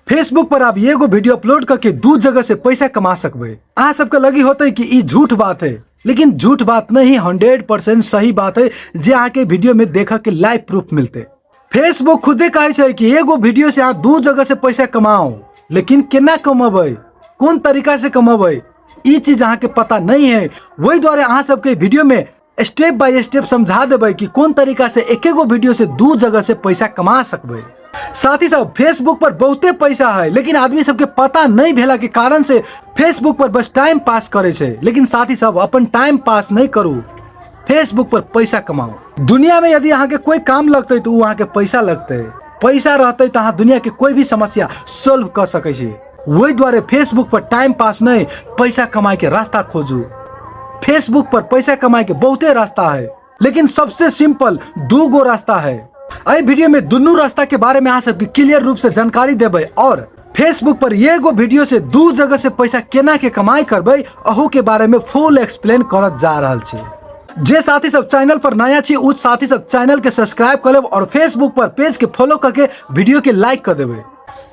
Facebook पर आप एगो वीडियो अपलोड करके दू जगह से पैसा कमा सकबे। अहाँ सबके लगी होते कि ई झूठ बात है, लेकिन झूठ बात नहीं, 100% सही बात है जे अहाँ के वीडियो में देखा के लाइव प्रूफ मिलते। फेसबुक खुदे कहे छै कि एगो वीडियो से अहाँ दू जगह से पैसा कमाओ, लेकिन केना कमेबै, कौन तरीका से कमेबै, ई चीज अहाँ के पता नहीं है। वही द्वारा अहाँ सबके वीडियो में स्टेप बाय स्टेप समझा देबै कि कौन तरीका से एक एगो वीडियो से दू जगह से पैसा कमा सकबै। साथ ही साथ फेसबुक पर बहुते पैसा है, लेकिन आदमी सबके पता नहीं भेला के कारण से फेसबुक पर बस टाइम पास करे छे। लेकिन साथ ही साथ अपन टाइम पास नहीं करू, फेसबुक पर पैसा कमाओ। दुनिया में यदि अहाँ के कोई काम लगते तो वहाँ के पैसा लगते, पैसा रहते तो अहाँ दुनिया के कोई भी समस्या सोल्व कर सके छी। वही द्वारे फेसबुक पर टाइम पास नहीं, पैसा कमाए के रास्ता खोजू। फेसबुक पर पैसा कमाए के बहुते रास्ता है, लेकिन सबसे सिंपल दू गो रास्ता है। अई वीडियो में दुनू रास्ता के बारे में अहाँ सबके क्लियर रूप से जानकारी देबै और फेसबुक पर एगो वीडियो से दू जगह से पैसा केना के कमाई करबै अहू के बारे में फुल एक्सप्लेन करत जा रहल छी। जे साथी सब चैनल पर नया छी उ साथी सब चैनल के सब्सक्राइब कर लेब और फेसबुक पर पेज के फॉलो करके वीडियो के लाइक कर देबै।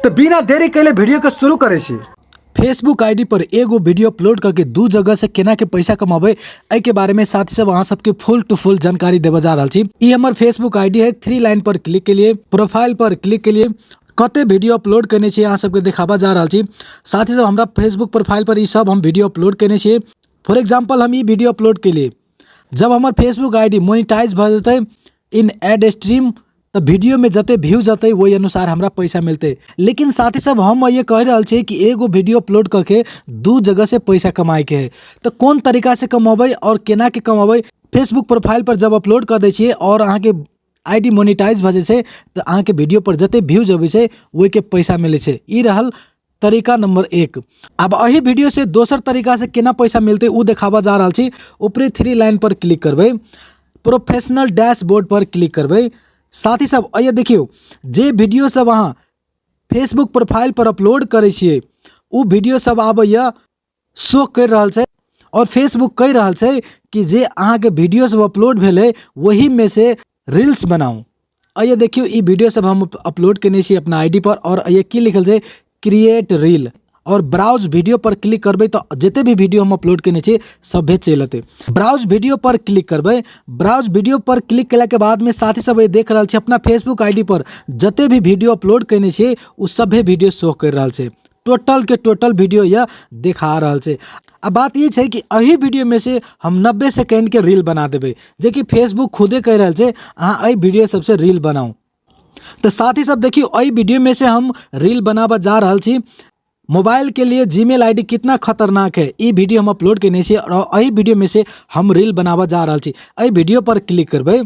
तो बिना देरी कैले वीडियो के शुरू करे छी। फेसबुक आईडी पर एगो वीडियो अपलोड करके दू जगह से केना के पैसा कमाबे ए के बारे में साथ सब अहाँ सबके फुल टू फुल जानकारी देबे जा रहल छी। ई हमर फेसबुक आईडी है। 3 लाइन पर क्लिक के लिए प्रोफाइल पर क्लिक के लिए कते वीडियो अपलोड करने छी अहाँ सबके दिखाबा जा रहल छी। साथ ही सब हमरा फेसबुक प्रोफाइल पर ई सब हम वीडियो अपलोड करने छी। फॉर एग्जांपल हम ई वीडियो अपलोड के लिए जब हमर फेसबुक आईडी मोनेटाइज भ जते इन एड स्ट्रीम तो वीडियो में जते व्यू जते वही अनुसार हमरा पैसा मिलते। लेकिन साथ ही सब हम ये कह रहल छी कि एगो वीडियो अपलोड करके दू जगह से पैसा कमाए के है, तो कौन तरीका से कमाबै और केना के कमाबै। फेसबुक प्रोफाइल पर जब अपलोड कर दै छियै और अहाँ के आईडी मोनेटाइज भ जाय छै तो अहाँ के वीडियो पर जते व्यूज अबै छै वही के पैसा मिले छै। ई रहल तरीका नंबर 1। अब अही वीडियो से दोसर तरीका से केना पैसा मिलते उ देखाबा जा रहल छी। ऊपरी 3 लाइन पर क्लिक करबै, प्रोफेशनल डैशबोर्ड पर क्लिक करबै। साथ ही सब ये देखियो जे वीडियो सब अहाँ फेसबुक प्रोफाइल पर अपलोड करे छिए उ वीडियो सब आबैया शो कर रहल छै और फेसबुक कह रहल छै कि जे अहाँ के वीडियो सब अपलोड भेले वही में से रील्स बनाओ। ये देखियो ई वीडियो सब हम अपलोड करने छी अपना आईडी पर और ये की लिखल छै क्रिएट रील और ब्राउज वीडियो पर क्लिक करबै तो जिते भी वीडियो हम अपलोड करने छी सभे चल अते। ब्राउज वीडियो पर क्लिक करबै, ब्राउज वीडियो पर क्लिक केला के बाद में साथ ही सब ये देख रहल छी अपना फेसबुक आईडी पर जते भी वीडियो अपलोड करने छी उ सभे वीडियो शो कर रहल छै। टोटल के टोटल वीडियो यह दिखा रहल छै। अब बात ये छै कि अही वीडियो में से हम 90 सेकेंड के रील बना देबै, जे कि फेसबुक खुदे कह रहल छै अहाँ अही वीडियो सबसे रील बनाओ। तो साथ ही सब देखियो अही वीडियो में से हम रील बनाबा जा रहल छी। मोबाइल के लिए जीमेल आईडी कितना खतरनाक है, ये वीडियो हम अपलोड करने छी और अही वीडियो में से हम रील बनावा जा रहल छी। अही वीडियो पर क्लिक करबै,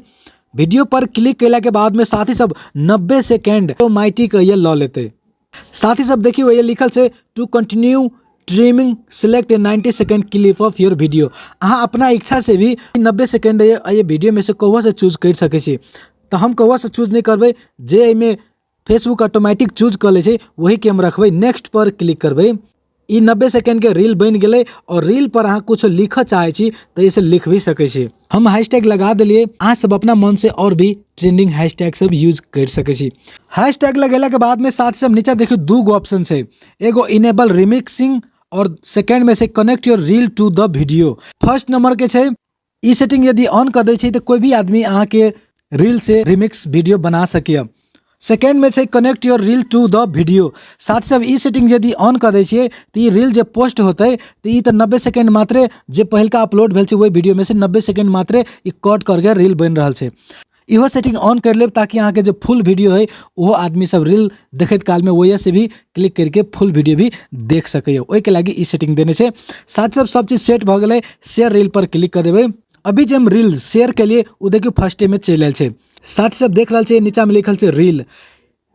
वीडियो पर क्लिक कैला के बाद में साथ ही सब 90 सेकेंड ऑटोमेटिक ये ल लेते। साथ ही सब देखियो ये लिखल छै to continue streaming select 90 second clip of your video. अहाँ अपना इच्छा से भी 90 सेकेंड ये वीडियो में से कहुआ से चूज कर सके छी। तो हम कहुआ से चूज नहीं करबै, जे में फेसबुक ऑटोमेटिक चूज कर ले वही के हम रखबै। नेक्स्ट पर क्लिक करबै। ई 90 सेकेंड के रील बन गए और रील पर अहाँ कुछ लिख चाहे छी तो इसे लिख भी सके छी। हम हैशटैग लगा दिलिए, अहाँ सब अपना मन से और भी ट्रेंडिंग हैशटैग सब यूज कर सके छी। हैशटैग लगेला के बाद में साथ सब नीचे देखियो दू गो ऑप्शन है, एगो इनेबल रिमिक्सिंग और सेकेंड में से connect your reel to the video. First number के छै ई सेटिंग यदि ऑन कर दे छै तो कोई भी आदमी अहाँ के रील से रिमिक्स वीडियो बना सकिए। सेकेंड में छै connect your reel to the video. साथ सब ई सेटिंग यदि ऑन कर दे छिए तो ये रील जो पोस्ट होते तो ये तो 90 सेकेंड मात्रे जे पहलका अपलोड भेल छै वही वीडियो में से 90 सेकेंड मात्रे ई कट करके रील बन रहल छै। इहो सेटिंग ऑन कर लेब ताकि अहाँ के जो फुल वीडियो है वो आदमी सब रील देखत काल में वही से भी क्लिक करके फुल वीडियो भी देख सके। ओहि के लागी ई सेटिंग देने से साथ सब चीज सेट भ गए। शेयर रील पर क्लिक कर देबै। अभी जो हम रील शेयर के लिए वो देखियो फर्स्ट में चल आयल छै। साथ सब देख रहा है नीचा में लिखल छै रील।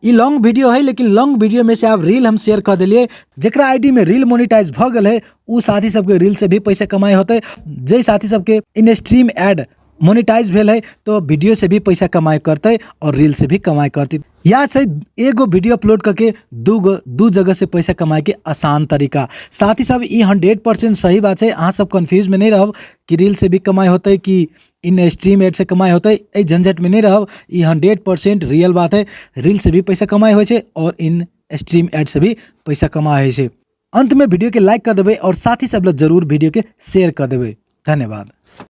ये लॉन्ग वीडियो है, लेकिन लॉन्ग वीडियो में से आप रील हम शेयर कर दिलिए। जरा आईडी में रील मोनेटाइज भ गए है उ साथी सबके रील से भी पैसा कमाए होते। जे साथी सबके इन स्ट्रीम एड मोनेटाइज भेल है तो वीडियो से भी पैसा कमाए करते और रील से भी कमाए करती। या छै एगो वीडियो अपलोड करके दू जगह से पैसा कमाए के आसान तरीका। साथ ही सब ई 100% सही बात है। अहाँ सब कंफ्यूज में नहीं रहब कि रील से भी कमाए होते कि इन स्ट्रीम एड से कमाए होते, झंझट में नहीं रहब। ये 100% रियल बात है। रील से भी पैसा कमाए हो और इन स्ट्रीम एड से भी पैसा कमाए छै। अंत में वीडियो के लाइक कर देवे और साथ ही सब लोग जरूर वीडियो के शेयर कर देवे। धन्यवाद।